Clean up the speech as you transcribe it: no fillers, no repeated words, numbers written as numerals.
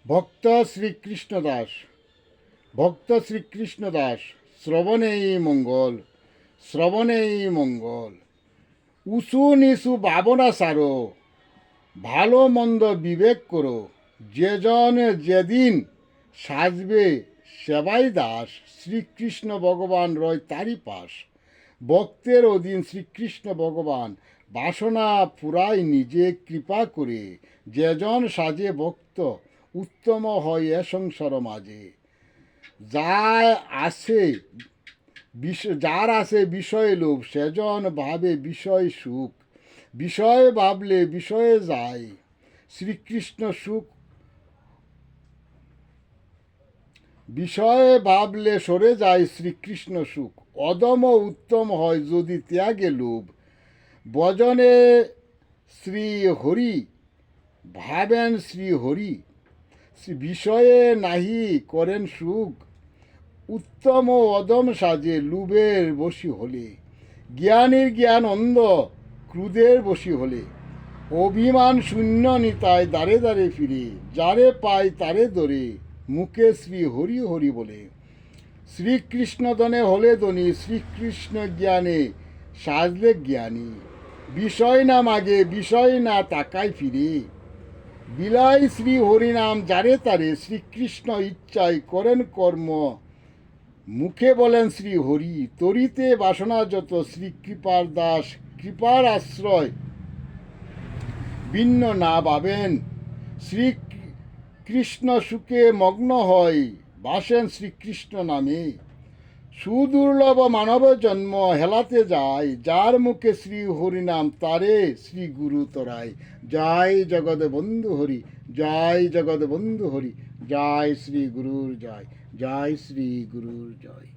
ভক্ত শ্রীকৃষ্ণ দাস ভক্ত শ্রীকৃষ্ণ দাস শ্রবণেই মঙ্গল শ্রবণেই মঙ্গল উঁচু নিচু ভাবনা সারো ভালো মন্দ বিবেক করো যেজন যেদিন সাজবে সেবাই দাস শ্রীকৃষ্ণ ভগবান রয় তারই পাশ ভক্তের অধীন শ্রীকৃষ্ণ ভগবান বাসনা পুরাই নিজে কৃপা করে যেজন সাজে ভক্ত উত্তম হয় এ সংসার মাঝে যার আছে বিষয় লোভ সেজন ভাবে বিষয় সুখ বিষয় ভাবলে বিষয়ে যায় শ্রীকৃষ্ণ সুখ বিষয়ে ভাবলে সরে যায় শ্রীকৃষ্ণ সুখ অদম উত্তম হয় যদি ত্যাগে লোভ ভজনে শ্রী হরি ভাবেন শ্রী হরি বিষয়ে নাহি করেন সুখ উত্তম ও অদম সাজে লুবের বশী হলে জ্ঞানীর জ্ঞান অন্ধ ক্রুদের বশী হলে অভিমান শূন্য নিতায় দ্বারে দ্বারে ফিরে যারে পায় তারে ধরে মুখে শ্রী হরি হরি বলে শ্রীকৃষ্ণ দনে হলে ধনী শ্রীকৃষ্ণ জ্ঞানে সাজলে জ্ঞানী বিষয় না মাগে বিষয় না তাকায় ফিরে বিলাই শ্রী হরিনাম যারে তারে শ্রীকৃষ্ণ ইচ্ছায় করেন কর্ম মুখে বলেন শ্রী হরি তরিতে বাসনা যত শ্রী কৃপার দাস কৃপার আশ্রয় ভিন্ন না ভাবেন শ্রীকৃষ্ণ সুখে মগ্ন হয় বাসেন শ্রীকৃষ্ণ নামে সুদুর্লভ মানব জন্ম হেলাতে যায় যার মুখে শ্রী হরিনাম তারে শ্রী গুরু তরায় জয় জগৎ বন্ধু হরি জয় জগৎ বন্ধু হরি জয় শ্রী গুরুর জয় জয় শ্রী গুরুর জয়।